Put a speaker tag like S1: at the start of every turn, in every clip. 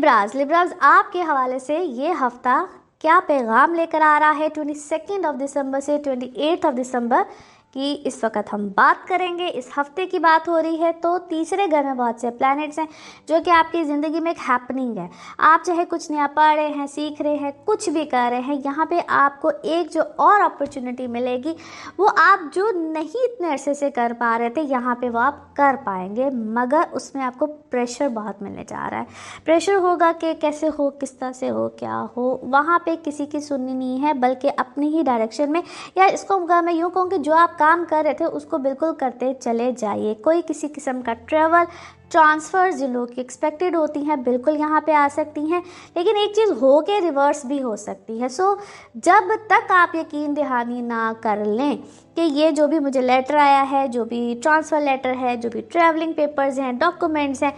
S1: Libras आपके हवाले से ये हफ्ता क्या पैगाम लेकर आ रहा है 22 दिसंबर से 28 दिसंबर की इस वक्त हम बात करेंगे। इस हफ्ते की बात हो रही है तो तीसरे घर में बहुत से प्लैनेट्स हैं जो कि आपकी ज़िंदगी में एक हैपनिंग है। आप चाहे कुछ नया पढ़ रहे हैं, सीख रहे हैं, कुछ भी कर रहे हैं, यहाँ पे आपको एक जो और अपॉर्चुनिटी मिलेगी वो आप जो नहीं इतने अरसे से कर पा रहे थे यहाँ पे वो आप कर पाएंगे, मगर उसमें आपको प्रेशर बहुत मिलने जा रहा है। प्रेशर होगा कि कैसे हो, किस तरह से हो, क्या हो, वहाँ पे किसी की सुननी नहीं है बल्कि अपनी ही डायरेक्शन में, या इसको मैं यूँ कहूँ कि जो आप काम कर रहे थे उसको बिल्कुल करते चले जाइए। कोई किसी किस्म का ट्रैवल ट्रांसफ़र जो लोग की एक्सपेक्टेड होती हैं बिल्कुल यहाँ पे आ सकती हैं, लेकिन एक चीज़ हो के रिवर्स भी हो सकती है। सो जब तक आप यकीन दहानी ना कर लें कि ये जो भी मुझे लेटर आया है, जो भी ट्रांसफ़र लेटर है, जो भी ट्रैवलिंग पेपर्स हैं, डॉक्यूमेंट्स हैं,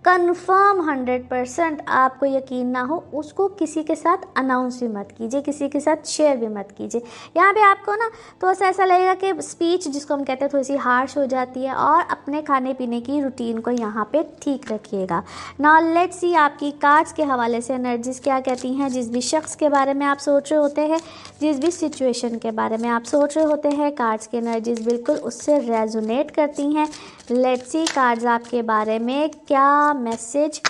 S1: कंफर्म 100% आपको यकीन ना हो उसको किसी के साथ अनाउंस भी मत कीजिए, किसी के साथ शेयर भी मत कीजिए। यहाँ पे आपको ना थोड़ा सा ऐसा लगेगा कि स्पीच जिसको हम कहते हैं थोड़ी सी हार्श हो जाती है, और अपने खाने पीने की रूटीन को यहाँ पे ठीक रखिएगा। नाउ लेट्स सी आपकी कार्ड्स के हवाले से एनर्जीज क्या कहती हैं। जिस भी शख्स के बारे में आप सोच रहे होते हैं, जिस भी सिचुएशन के बारे में आप सोच रहे होते हैं, कार्ड्स की एनर्जीज बिल्कुल उससे रेजोनेट करती हैं। लेट्स सी कार्ड्स आपके बारे में क्या मैसेज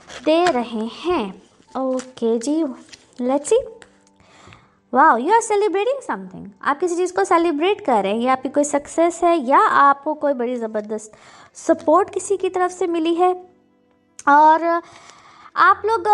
S1: दे रहे हैं। ओके जी, let's see. Wow, you are celebrating something. आप किसी चीज़ को सेलिब्रेट कर रहे हैं, या आपकी कोई सक्सेस है, या आपको कोई बड़ी ज़बरदस्त सपोर्ट किसी की तरफ से मिली है, और आप लोग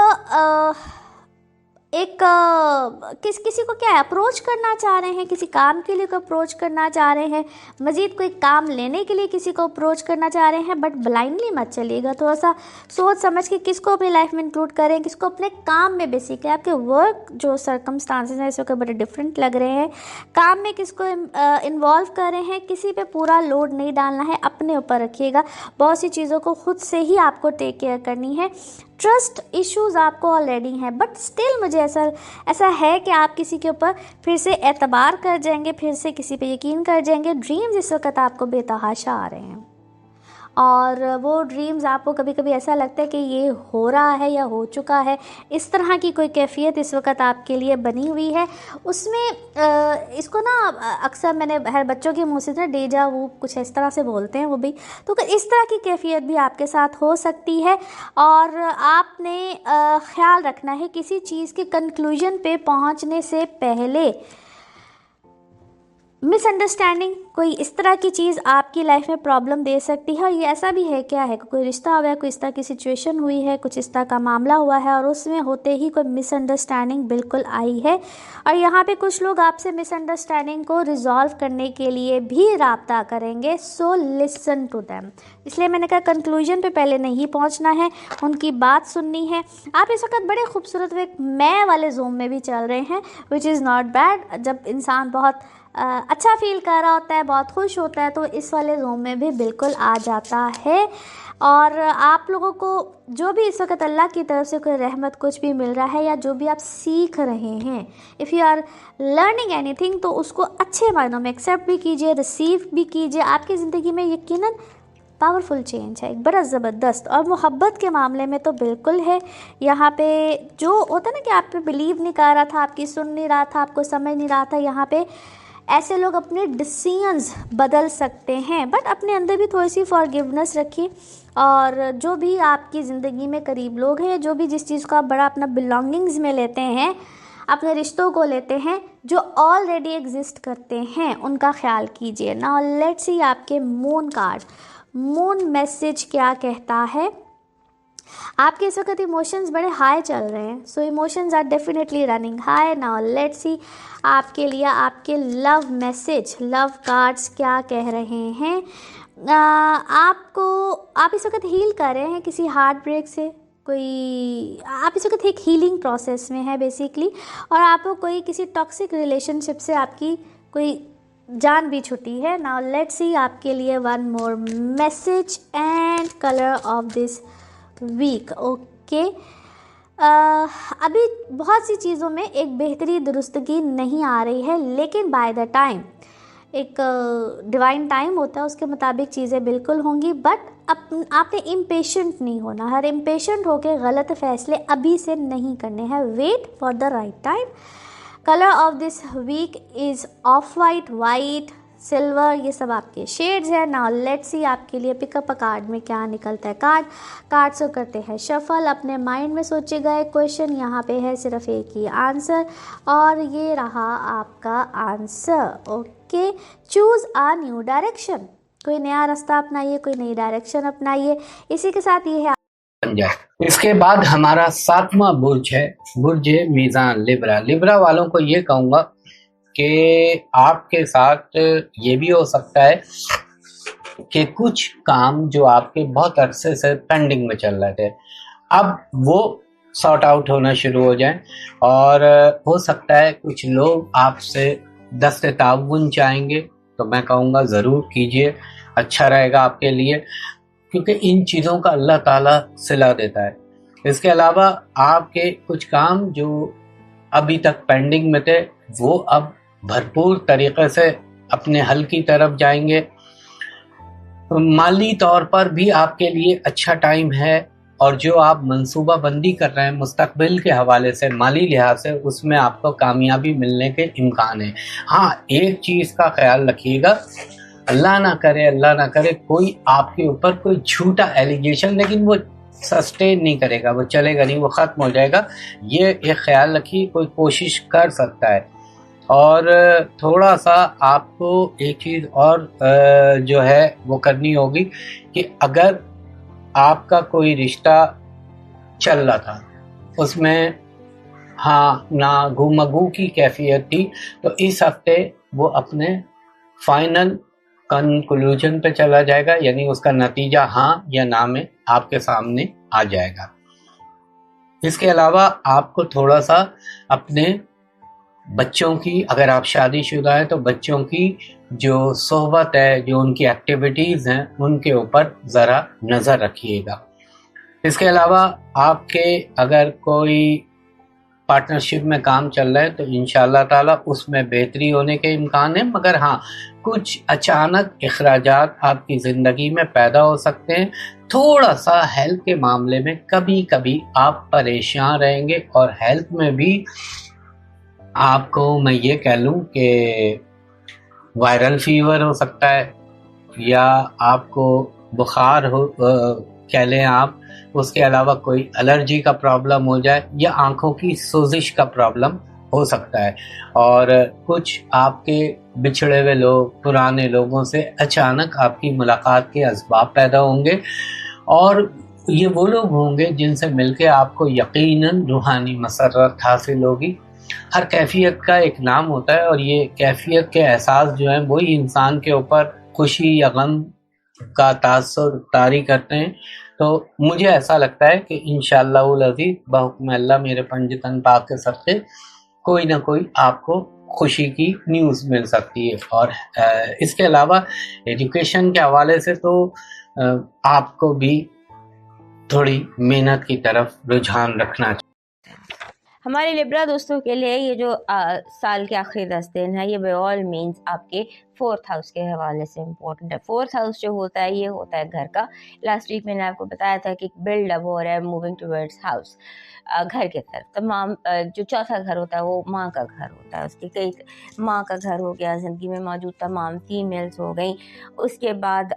S1: किसी को क्या अप्रोच करना चाह रहे हैं, किसी काम के लिए को अप्रोच करना चाह रहे हैं, मज़ीद कोई काम लेने के लिए किसी को अप्रोच करना चाह रहे हैं। बट ब्लाइंडली मत चलिएगा, थोड़ा सा सोच समझ के किसको अपनी लाइफ में इंक्लूड करें, किसको अपने काम में। बेसिकली आपके वर्क जो सर्कमस्टांसेस हैं इस वक्त बड़े डिफरेंट लग रहे हैं। काम में किसको इन्वॉल्व कर रहे हैं, किसी पे पूरा लोड नहीं डालना है, अपने ऊपर रखिएगा। बहुत सी चीज़ों को खुद से ही आपको टेक केयर करनी है। ट्रस्ट इश्यूज़ आपको ऑलरेडी हैं, बट स्टिल मुझे ऐसा है कि आप किसी के ऊपर फिर से एतबार कर जाएंगे, फिर से किसी पे यकीन कर जाएंगे। ड्रीम्स इस वक्त आपको बेतहाशा आ रहे हैं, और वो ड्रीम्स आपको कभी कभी ऐसा लगता है कि ये हो रहा है या हो चुका है। इस तरह की कोई कैफियत इस वक्त आपके लिए बनी हुई है। उसमें इसको ना अक्सर मैंने हर बच्चों के मुँह से ना डेजा वो कुछ इस तरह से बोलते हैं वो भी, तो इस तरह की कैफियत भी आपके साथ हो सकती है। और आपने ख्याल रखना है किसी चीज़ के कंक्लूजन पे पहुंचने से पहले मिसअंडरस्टैंडिंग कोई इस तरह की चीज़ आपकी लाइफ में प्रॉब्लम दे सकती है। और ये ऐसा भी है, क्या है, कोई रिश्ता हुआ है, कोई इस तरह की सिचुएशन हुई है, कुछ इस तरह का मामला हुआ है, और उसमें होते ही कोई मिसअंडरस्टैंडिंग बिल्कुल आई है, और यहाँ पे कुछ लोग आपसे मिसअंडरस्टैंडिंग को रिजॉल्व करने के लिए भी राब्ता करेंगे। So listen to them. इसलिए मैंने कहा कंक्लूजन पे पहले नहीं पहुँचना है, उनकी बात सुननी है। आप इस वक्त बड़े खूबसूरत एक मैं वाले जोन में भी चल रहे हैं, विच इज़ नॉट बैड। जब इंसान बहुत अच्छा फील कर रहा होता है, बहुत खुश होता है, तो इस वाले जोन में भी बिल्कुल आ जाता है। और आप लोगों को जो भी इस वक्त अल्लाह की तरफ से कोई रहमत कुछ भी मिल रहा है, या जो भी आप सीख रहे हैं, if you are learning anything, तो उसको अच्छे मायनों में एक्सेप्ट भी कीजिए, रिसीव भी कीजिए। आपकी ज़िंदगी में यकीनन पावरफुल चेंज है, एक बड़ा ज़बरदस्त। और मोहब्बत के मामले में तो बिल्कुल है। यहाँ पे जो होता है ना कि आप पे बिलीव नहीं कर रहा था, आपकी सुन नहीं रहा था, आपको समझ नहीं रहा था, यहाँ पे ऐसे लोग अपने डिसीजंस बदल सकते हैं। बट अपने अंदर भी थोड़ी सी फॉरगिवनेस रखिए, और जो भी आपकी ज़िंदगी में करीब लोग हैं, जो भी जिस चीज़ को आप बड़ा अपना बिलोंगिंग्स में लेते हैं, अपने रिश्तों को लेते हैं जो ऑलरेडी एग्जिस्ट करते हैं, उनका ख्याल कीजिए। नाउ लेट्स सी आपके मून कार्ड, मून मैसेज क्या कहता है। आपके इस वक्त इमोशंस बड़े हाई चल रहे हैं, so emotions are definitely running high. Now let's see आपके लिए आपके लव मैसेज, लव कार्ड्स क्या कह रहे हैं। आप इस वक्त हील कर रहे हैं किसी हार्ट ब्रेक से, कोई आप इस वक्त एक हीलिंग प्रोसेस में है बेसिकली, और आपको कोई किसी टॉक्सिक रिलेशनशिप से आपकी कोई जान भी छुटी है। नाउ लेट्स सी आपके लिए one more message and colour of this week. Okay, अभी बहुत सी चीज़ों में एक बेहतरी दुरुस्तगी नहीं आ रही है, लेकिन बाय द टाइम एक डिवाइन टाइम होता है, उसके मुताबिक चीज़ें बिल्कुल होंगी। बट आपने इम्पेशेंट नहीं होना। हर इम्पेशेंट होकर गलत फैसले अभी से नहीं करने हैं। Wait for the right time. Colour of this week is off white, white, silver, ये सब आपके शेड्स हैं। नाउ लेट्स सी आपके लिए पिकअप अ कार्ड में क्या निकलता है। कार्ड्स को करते हैं शफल। अपने माइंड में सोचिएगा एक क्वेश्चन, यहाँ पे है सिर्फ एक ही आंसर और ये रहा आपका आंसर। ओके, चूज़ आ न्यू डायरेक्शन। कोई नया रास्ता अपनाइए, कोई नई डायरेक्शन अपनाइए। इसी के साथ ये है
S2: बन जाए। इसके बाद हमारा 7वां बुर्ज है, बुर्ज मीज़ान लिब्रा। लिब्रा वालों को ये कहूँगा कि आपके साथ ये भी हो सकता है कि कुछ काम जो आपके बहुत अरसे से पेंडिंग में चल रहे थे, अब वो सॉर्ट आउट होना शुरू हो जाए। और हो सकता है कुछ लोग आपसे दस्ते ताउन चाहेंगे, तो मैं कहूँगा ज़रूर कीजिए, अच्छा रहेगा आपके लिए, क्योंकि इन चीज़ों का अल्लाह ताला सिला देता है। इसके अलावा आपके कुछ काम जो अभी तक पेंडिंग में थे, वो अब भरपूर तरीके से अपने हल की तरफ जाएंगे। माली तौर पर भी आपके लिए अच्छा टाइम है, और जो आप मंसूबा बंदी कर रहे हैं मुस्तकबिल के हवाले से, माली लिहाज से, उसमें आपको कामयाबी मिलने के इम्कान है। हाँ, एक चीज़ का ख्याल रखिएगा, अल्लाह ना करे कोई आपके ऊपर कोई झूठा एलिगेशन, लेकिन वो सस्टेन नहीं करेगा, वो चलेगा नहीं, वो ख़त्म हो जाएगा। ये एक ख्याल रखिए, कोई कोशिश कर सकता है। और थोड़ा सा आपको एक चीज़ और जो है वो करनी होगी कि अगर आपका कोई रिश्ता चल रहा था, उसमें हाँ ना गुमगू की कैफियत थी, तो इस हफ्ते वो अपने फाइनल कंक्लूजन पे चला जाएगा, यानी उसका नतीजा हाँ या ना में आपके सामने आ जाएगा। इसके अलावा आपको थोड़ा सा अपने बच्चों की, अगर आप शादीशुदा हैं तो बच्चों की जो सोहबत है, जो उनकी एक्टिविटीज़ हैं, उनके ऊपर ज़रा नज़र रखिएगा। इसके अलावा आपके अगर कोई पार्टनरशिप में काम चल रहा है तो इंशाअल्लाह ताला उसमें बेहतरी होने के इम्कान है, मगर हाँ, कुछ अचानक इखराजात आपकी ज़िंदगी में पैदा हो सकते हैं। थोड़ा सा हेल्थ के मामले में कभी कभी आप परेशान रहेंगे, और हेल्थ में भी आपको मैं ये कह लूँ कि वायरल फीवर हो सकता है, या आपको बुखार हो कह लें आप, उसके अलावा कोई एलर्जी का प्रॉब्लम हो जाए, या आंखों की सोजिश का प्रॉब्लम हो सकता है। और कुछ आपके बिछड़े हुए लोग, पुराने लोगों से अचानक आपकी मुलाकात के असबाब पैदा होंगे, और ये वो लोग होंगे जिनसे मिलके आपको यकीनन रूहानी मसरत हासिल होगी। हर कैफियत का एक नाम होता है, और ये कैफियत के एहसास जो हैं वही इंसान के ऊपर खुशी या गम का तासुर तारी करते हैं। तो मुझे ऐसा लगता है कि इंशाअल्लाहुल अज़ीज़ बहुक्म अल्लाह मेरे पंजतन पाक के सदक़े कोई ना कोई आपको खुशी की न्यूज़ मिल सकती है। और इसके अलावा एजुकेशन के हवाले से तो आपको भी थोड़ी मेहनत की तरफ रुझान रखना चाहिए।
S3: हमारे लिब्रा दोस्तों के लिए ये जो साल के आखिरी 10 दिन है, ये बाय ऑल मीन्स आपके 4th हाउस के हवाले से इम्पोर्टेंट है। 4th हाउस जो होता है, ये होता है घर का। लास्ट वीक मैंने आपको बताया था कि बिल्ड अप हो रहा है, मूविंग टुवर्ड्स हाउस, घर के तरफ। तमाम जो चौथा घर होता है वो माँ का घर होता है, उसके कई माँ का घर हो गया, ज़िंदगी में मौजूद तमाम फीमेल्स हो गई, उसके बाद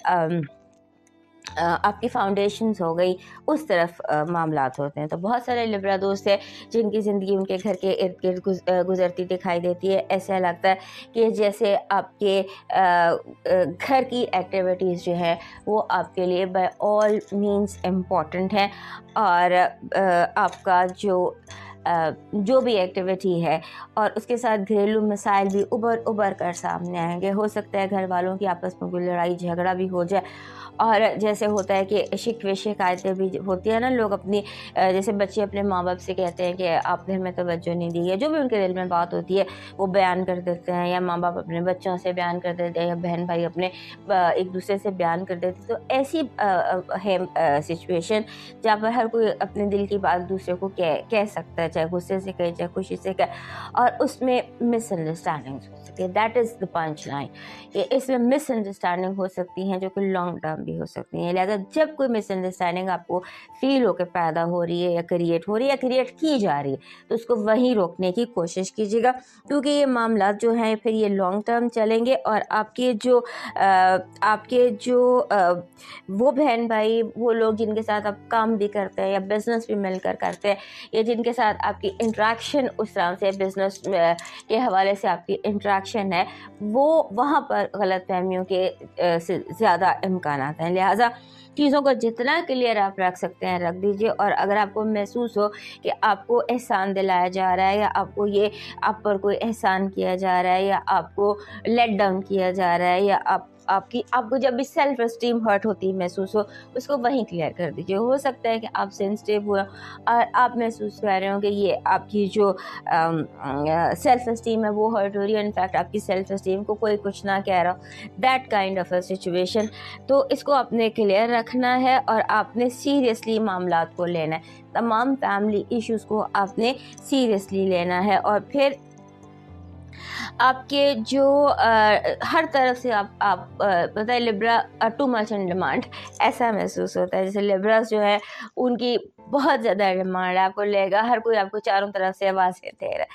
S3: आपकी फाउंडेशंस हो गई, उस तरफ मामलात होते हैं। तो बहुत सारे लिब्रा दोस्त हैं जिनकी ज़िंदगी उनके घर के इर्द गिर्द गुजरती दिखाई देती है। ऐसा लगता है कि जैसे आपके घर की एक्टिविटीज़ जो है वो आपके लिए बाय ऑल मीन्स इम्पॉर्टेंट है, और आपका जो भी एक्टिविटी है, और उसके साथ घरेलू मसाइल भी उभर कर सामने आएंगे। हो सकता है घर वालों की आपस में कोई लड़ाई झगड़ा भी हो जाए, और जैसे होता है कि शिकवे शिकायतें भी होती है ना, लोग अपनी जैसे बच्चे अपने माँ बाप से कहते हैं कि आपने हमें तवज्जो नहीं दी है, जो भी उनके दिल में बात होती है वो बयान कर देते हैं, या माँ बाप अपने बच्चों से बयान कर देते हैं, या बहन भाई अपने एक दूसरे से बयान कर देते हैं। तो ऐसी है सिचुएशन जहाँ पर हर कोई अपने दिल की बात दूसरे को कह सकता है, चाहे गुस्से से कहे चाहे खुशी से कहे, और उसमें मिसअंडरस्टैंडिंग हो सकती है। That is the punch line. इसमें मिसअंडरस्टैंडिंग हो सकती हैं जो कि लॉन्ग टर्म भी हो सकती हैं। लिहाजा जब कोई मिसअंडरस्टैंडिंग आपको फील हो के पैदा हो रही है या क्रिएट हो रही है या क्रिएट की जा रही है, तो उसको वहीं रोकने की कोशिश कीजिएगा, क्योंकि ये मामला जो हैं फिर ये लॉन्ग टर्म चलेंगे और आपके जो वो बहन भाई, वो लोग जिनके साथ आप काम भी करते हैं या बिज़नेस भी मिलकर करते हैं, या जिनके साथ आपकी इंटरेक्शन उस तरह से बिज़नेस के हवाले से आपकी इंटरेक्शन है, वो वहाँ पर गलतफहमियों के से ज़्यादा इम्कान हैं। लिहाजा चीज़ों को जितना क्लियर आप रख सकते हैं रख दीजिए। और अगर आपको महसूस हो कि आपको एहसान दिलाया जा रहा है, या आपको ये आप पर कोई एहसान किया जा रहा है, या आपको लेट डाउन किया जा रहा है, या आपको जब भी सेल्फ एस्टीम हर्ट होती महसूस हो, उसको वहीं क्लियर कर दीजिए। हो सकता है कि आप सेंसिटिव हुए और आप महसूस कर रहे हो कि ये आपकी जो सेल्फ एस्टीम है वो हर्ट हो रही है, इनफैक्ट आपकी सेल्फ एस्टीम को कोई कुछ ना कह रहा, that kind of a situation. तो इसको आपने क्लियर रखना है और आपने सीरियसली मामलात को लेना है। तमाम फैमिली इश्यूज़ को आपने सीरियसली लेना है। और फिर आपके जो हर तरफ से आप पता है Libra too much in demand ऐसा महसूस होता है। जैसे लिब्रास जो है उनकी बहुत ज़्यादा डिमांड है, आपको लेगा हर कोई आपको चारों तरफ से आवाज़ें दे रहा है।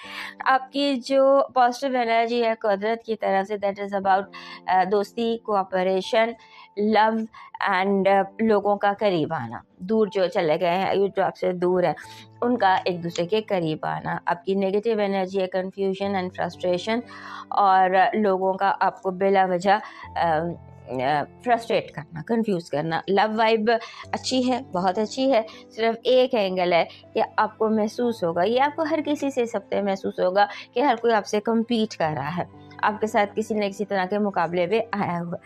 S3: आपकी जो पॉजिटिव एनर्जी है कुदरत की तरफ से, दैट इज़ अबाउट दोस्ती, कोऑपरेशन, लव एंड लोगों का करीब आना। दूर जो चले गए हैं, जो आपसे दूर है, उनका एक दूसरे के करीब आना। आपकी नेगेटिव एनर्जी है कन्फ्यूजन एंड फ्रस्ट्रेशन, और लोगों का आपको बिला वजह फ्रस्ट्रेट करना, कंफ्यूज करना। लव वाइब अच्छी है, बहुत अच्छी है। सिर्फ एक एंगल है कि आपको महसूस होगा, ये आपको हर किसी से इस हफ्ते महसूस होगा कि हर कोई आपसे कम्पीट कर रहा है, आपके साथ किसी न किसी तरह के मुकाबले में आया हुआ।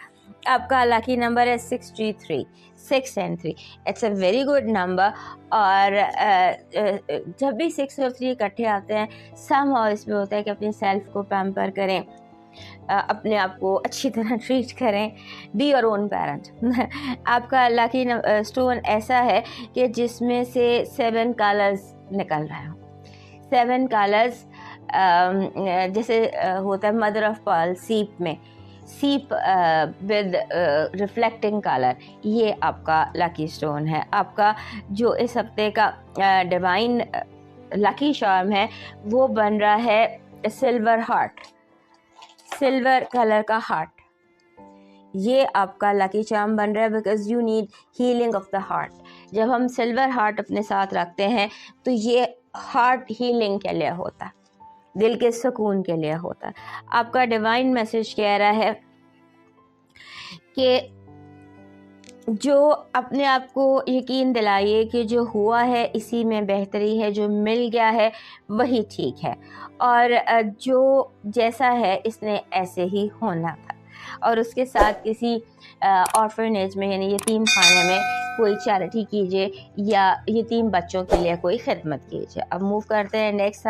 S3: आपका लकी नंबर है 633, 6 and 3। It's a very good number. और जब भी 6 और 3 इकट्ठे आते हैं, समहाउ इसमें होता है कि अपनी सेल्फ को पैम्पर करें, अपने आप को अच्छी तरह ट्रीट करें, बी योर ओन पेरेंट। आपका लकी स्टोन ऐसा है कि जिसमें से 7 कलर्स निकल रहे हो। 7 कलर्स जैसे होता है मदर ऑफ पर्ल सीप में, सीप विद रिफ्लेक्टिंग कलर, ये आपका लकी स्टोन है। आपका जो इस हफ्ते का डिवाइन लकी चार्म है वो बन रहा है सिल्वर हार्ट, सिल्वर कलर का हार्ट। ये आपका लकी चार्म बन रहा है because you need healing of the heart. जब हम सिल्वर हार्ट अपने साथ रखते हैं तो ये हार्ट हीलिंग के लिए होता है, दिल के सुकून के लिए होता है। आपका डिवाइन मैसेज कह रहा है कि जो अपने आप को यकीन दिलाइए कि जो हुआ है इसी में बेहतरी है, जो मिल गया है वही ठीक है, और जो जैसा है इसने ऐसे ही होना था। और उसके साथ किसी ऑर्फनेज में यानी यतीम खाने में कोई चैरिटी कीजिए या यतीम बच्चों के लिए कोई खिदमत कीजिए। अब मूव करते हैं नेक्स्ट